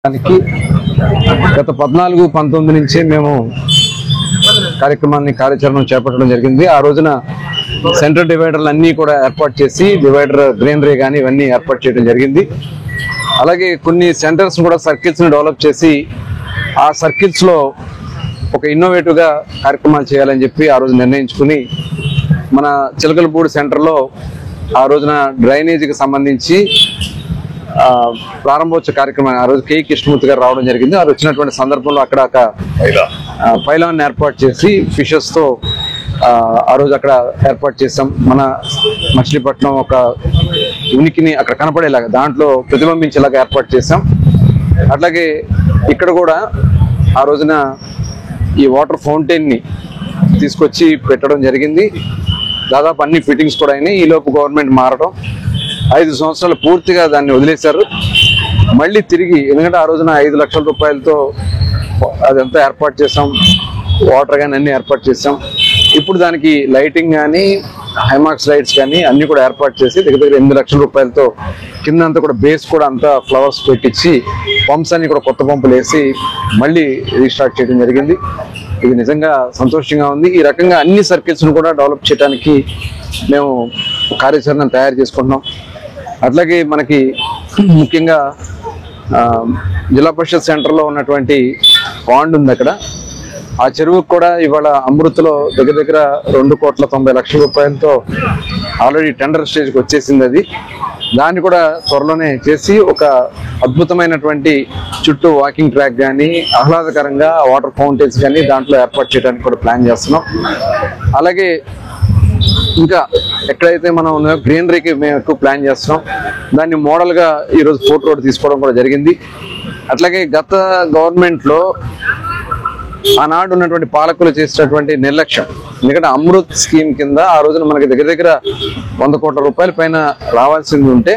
గత 14-19 నుంచి మేము కార్యక్రమం చేపట్టడం జరిగింది. ఆ రోజున సెంట్రల్ డివైడర్లు అన్నీ కూడా ఏర్పాటు చేసి డివైడర్ గ్రీనరీ కానీ ఇవన్నీ ఏర్పాటు చేయడం జరిగింది. అలాగే కొన్ని సెంటర్స్ కూడా సర్కిల్స్ని డెవలప్ చేసి ఆ సర్కిల్స్లో ఒక ఇన్నోవేటివ్గా కార్యక్రమాలు చేయాలని చెప్పి ఆ రోజు నిర్ణయించుకుని మన చిలకలపూడి సెంటర్లో ఆ రోజున డ్రైనేజీకి సంబంధించి ప్రారంభోత్సవ కార్యక్రమం ఆ రోజు కే కృష్ణమూర్తి గారు రావడం జరిగింది. ఆ వచ్చినటువంటి సందర్భంలో అక్కడ ఒక పైలాన్ ఏర్పాటు చేసి ఫిషెస్తో ఆ రోజు అక్కడ ఏర్పాటు చేసాం. మన మచిలీపట్నం ఒక ఉనికిని అక్కడ కనపడేలాగా దాంట్లో ప్రతిబింబించేలాగా ఏర్పాటు చేసాం. అట్లాగే ఇక్కడ కూడా ఆ రోజున ఈ వాటర్ ఫౌంటైన్ని తీసుకొచ్చి పెట్టడం జరిగింది. దాదాపు అన్ని ఫిట్టింగ్స్ కూడా అయినాయి. ఈలోపు గవర్నమెంట్ మారడం 5 సంవత్సరాలు పూర్తిగా దాన్ని వదిలేశారు. మళ్ళీ తిరిగి ఎందుకంటే ఆ రోజున 5 లక్షల రూపాయలతో అదంతా ఏర్పాటు చేసాం, వాటర్ కానీ అన్ని ఏర్పాటు చేసాం. ఇప్పుడు దానికి లైటింగ్ కానీ హైమాక్స్ లైట్స్ కానీ అన్ని కూడా ఏర్పాటు చేసి దగ్గర 8 లక్షల రూపాయలతో కిందంతా కూడా బేస్ కూడా అంతా ఫ్లవర్స్ పెట్టించి పంప్స్ అన్ని కూడా కొత్త పంపులు వేసి మళ్ళీ రీస్టార్ట్ చేయడం జరిగింది. ఇది నిజంగా సంతోషంగా ఉంది. ఈ రకంగా అన్ని సర్కిల్స్ను కూడా డెవలప్ చేయడానికి మేము కార్యాచరణను తయారు చేసుకుంటున్నాం. అట్లాగే మనకి ముఖ్యంగా జిల్లా పరిషత్ సెంటర్లో ఉన్నటువంటి పాండ్ ఉంది. అక్కడ ఆ చెరువుకు కూడా ఇవాళ అమృత్లో దగ్గర 2,90,00,000 రూపాయలతో ఆల్రెడీ టెండర్ స్టేజ్కి వచ్చేసింది. అది దాన్ని కూడా త్వరలోనే చేసి ఒక అద్భుతమైనటువంటి చుట్టూ వాకింగ్ ట్రాక్ కానీ ఆహ్లాదకరంగా వాటర్ ఫౌంటైన్స్ కానీ దాంట్లో ఏర్పాటు చేయడానికి కూడా ప్లాన్ చేస్తున్నాం. అలాగే ఇంకా ఎక్కడైతే మనం గ్రీనరీకి మేము ఎక్కువ ప్లాన్ చేస్తున్నాం. దాన్ని మోడల్గా ఈరోజు ఫోర్ట్ రోడ్ తీసుకోవడం కూడా జరిగింది. అట్లాగే గత గవర్నమెంట్లో ఆనాడు ఉన్నటువంటి పాలకులు చేసినటువంటి నిర్లక్ష్యం, ఎందుకంటే అమృత్ స్కీమ్ కింద ఆ రోజున మనకి దగ్గర 100 కోట్ల రూపాయల పైన రావాల్సింది ఉంటే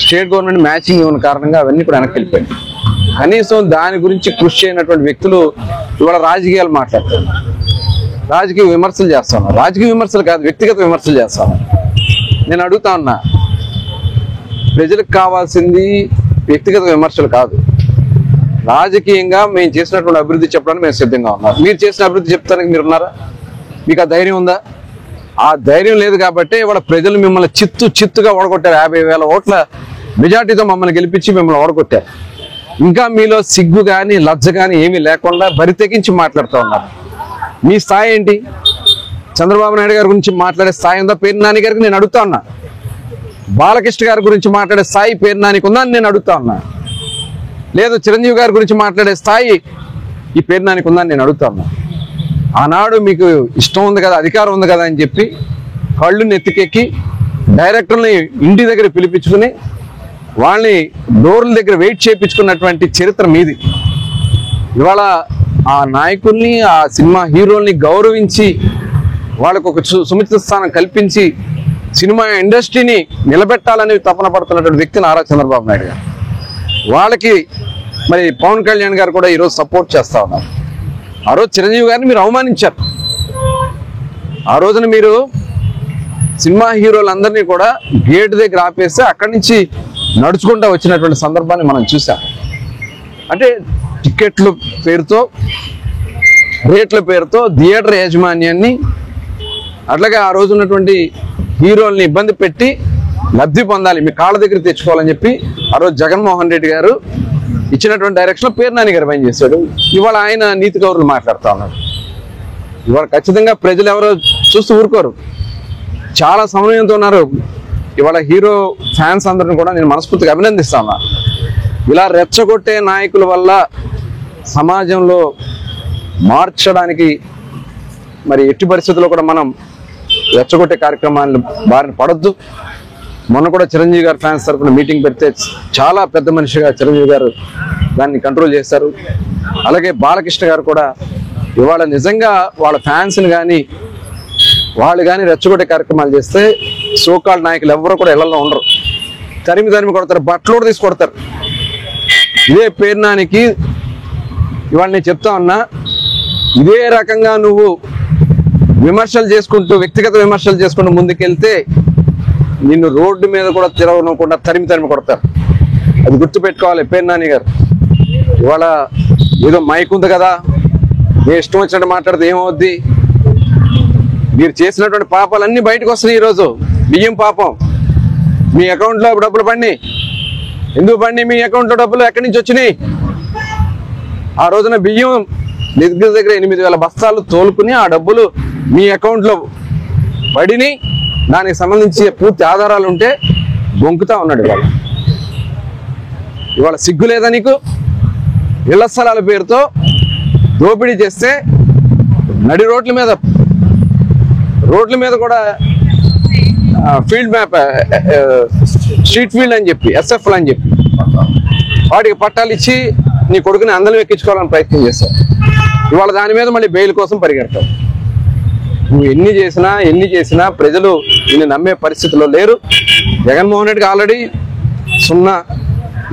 స్టేట్ గవర్నమెంట్ మ్యాచింగ్ ఇవ్వని కారణంగా అవన్నీ కూడా వెనక్కి వెళ్ళిపోయాయి. కనీసం దాని గురించి కృషి చేయనటువంటి వ్యక్తులు ఇవాళ రాజకీయాలు మాట్లాడతారు, రాజకీయ విమర్శలు చేస్తాను. రాజకీయ విమర్శలు కాదు, వ్యక్తిగత విమర్శలు చేస్తాను. నేను అడుగుతా ఉన్నా, ప్రజలకు కావాల్సింది వ్యక్తిగత విమర్శలు కాదు, రాజకీయంగా మేము చేసినటువంటి అభివృద్ధి చెప్పడానికి మేము సిద్ధంగా ఉన్నాం. మీరు చేసిన అభివృద్ధి చెప్తానికి మీరు ఉన్నారా? మీకు ఆ ధైర్యం ఉందా? ఆ ధైర్యం లేదు కాబట్టి ఇవాళ ప్రజలు మిమ్మల్ని చిత్తుగా ఓడగొట్టారు. 50,000 ఓట్ల మెజార్టీతో మమ్మల్ని గెలిపించి మిమ్మల్ని ఓడగొట్టారు. ఇంకా మీలో సిగ్గు కానీ లజ్జ కానీ ఏమీ లేకుండా బరి తెగించి మాట్లాడుతూ ఉన్నారు. మీ స్థాయి ఏంటి? చంద్రబాబు నాయుడు గారి గురించి మాట్లాడే స్థాయి ఉందా పేర్ని నాని గారికి? నేను అడుగుతా ఉన్నా. బాలకృష్ణ గారి గురించి మాట్లాడే స్థాయి పేర్ని నానికి ఉందా అని నేను అడుగుతా ఉన్నా. లేదు చిరంజీవి గారి గురించి మాట్లాడే స్థాయి ఈ పేర్ని నానికి ఉందా అని నేను అడుగుతా ఉన్నా. ఆనాడు మీకు ఇష్టం ఉంది కదా, అధికారం ఉంది కదా అని చెప్పి కళ్ళు నెత్తికెక్కి డైరెక్టర్ని ఇంటి దగ్గర పిలిపించుకుని వాళ్ళని డోర్ల దగ్గర వెయిట్ చేయించుకున్నటువంటి చరిత్ర మీది. ఇవాళ ఆ నాయకుల్ని, ఆ సినిమా హీరోల్ని గౌరవించి వాళ్ళకు ఒక సుముచిత స్థానం కల్పించి సినిమా ఇండస్ట్రీని నిలబెట్టాలని తపన పడుతున్నటువంటి వ్యక్తి నారా చంద్రబాబు నాయుడు గారు. వాళ్ళకి మరి పవన్ కళ్యాణ్ గారు కూడా ఈరోజు సపోర్ట్ చేస్తా ఉన్నారు. ఆ రోజు చిరంజీవి గారిని మీరు అవమానించారు. ఆ రోజున మీరు సినిమా హీరోలందరినీ కూడా గేట్ దగ్గర ఆపేస్తే అక్కడి నుంచి నడుచుకుంటూ వచ్చినటువంటి సందర్భాన్ని మనం చూసాం. అంటే టికెట్ల పేరుతో, రేట్ల పేరుతో థియేటర్ యాజమాన్యాన్ని అట్లాగే ఆ రోజు ఉన్నటువంటి హీరోల్ని ఇబ్బంది పెట్టి లబ్ధి పొందాలి, మీ కాళ్ళ దగ్గర తెచ్చుకోవాలని చెప్పి ఆ రోజు జగన్మోహన్ రెడ్డి గారు ఇచ్చినటువంటి డైరెక్షన్లో పేర్ని నాని గారు పనిచేశాడు. ఇవాళ ఆయన నీతి గౌరవులు మాట్లాడుతూ ఉన్నారు. ఇవాళ ఖచ్చితంగా ప్రజలు ఎవరో చూస్తూ ఊరుకోరు, చాలా సమన్వయంతో ఉన్నారు. ఇవాళ హీరో ఫ్యాన్స్ అందరిని కూడా నేను మనస్ఫూర్తిగా అభినందిస్తా ఉన్నా. ఇలా రెచ్చగొట్టే నాయకుల వల్ల సమాజంలో మార్చడానికి మరి ఎట్టి పరిస్థితుల్లో కూడా మనం రెచ్చగొట్టే కార్యక్రమాలను బారిన పడొద్దు. మొన్న కూడా చిరంజీవి గారు ఫ్యాన్స్ తరఫున మీటింగ్ పెడితే చాలా పెద్ద మనిషిగా చిరంజీవి గారు దాన్ని కంట్రోల్ చేశారు. అలాగే బాలకృష్ణ గారు కూడా ఇవాళ నిజంగా వాళ్ళ ఫ్యాన్స్ని కానీ వాళ్ళు కానీ రెచ్చగొట్టే కార్యక్రమాలు చేస్తే సోకాల్డ్ నాయకులు ఎవరు కూడా ఇళ్లలో ఉండరు, తరిమి కొడతారు, బట్టలు కూడా తీసి కొడతారు. ఇదే పేర్ని నానికి ఇవాళ నేను చెప్తా ఉన్నా, ఇదే రకంగా నువ్వు విమర్శలు చేసుకుంటూ వ్యక్తిగత విమర్శలు చేసుకుంటూ ముందుకెళ్తే నిన్ను రోడ్డు మీద కూడా తిరగకుండా తరిమి కొడతారు. అది గుర్తుపెట్టుకోవాలి పేర్ని నాని గారు. ఇవాళ ఏదో మైక్ ఉంది కదా, మీ ఇష్టం వచ్చినట్టు మాట్లాడితే ఏమవుద్ది? మీరు చేసినటువంటి పాపాలన్నీ బయటకు వస్తున్నాయి. ఈరోజు బియ్యం పాపం, మీ అకౌంట్లో డబ్బులు పడినాయి. ఎందుకు పడినాయి? మీ అకౌంట్లో డబ్బులు ఎక్కడి నుంచి వచ్చినాయి? ఆ రోజున బియ్యం దగ్గర 8,000 బస్తాలు తోలుకుని ఆ డబ్బులు మీ అకౌంట్లో పడినాయి. దానికి సంబంధించి పూర్తి ఆధారాలు ఉంటే బొంకుతా ఉన్నాడు. ఇవాళ సిగ్గు లేదా నీకు? ఇళ్ల స్థలాల పేరుతో దోపిడీ చేస్తే నడి రోడ్ల మీద కూడా ఫీల్డ్ మ్యాప్, స్ట్రీట్ ఫీల్డ్ అని చెప్పి, ఎస్ఎఫ్ఎల్ అని చెప్పి వాటికి పట్టాలు ఇచ్చి నీ కొడుకుని అందరం ఎక్కించుకోవాలని ప్రయత్నం చేస్తావు. ఇవాళ దాని మీద మళ్ళీ బెయిల్ కోసం పరిగెడతావు. నువ్వు ఎన్ని చేసినా ప్రజలు నిన్ను నమ్మే పరిస్థితిలో లేరు. జగన్మోహన్ రెడ్డికి ఆల్రెడీ 0.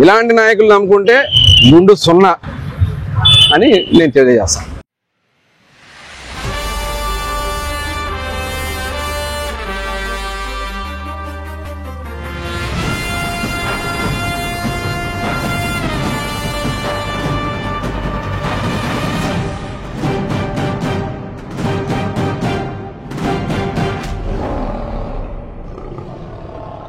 ఇలాంటి నాయకులు నమ్ముకుంటే ముందు 0 అని నేను తెలియజేస్తాను.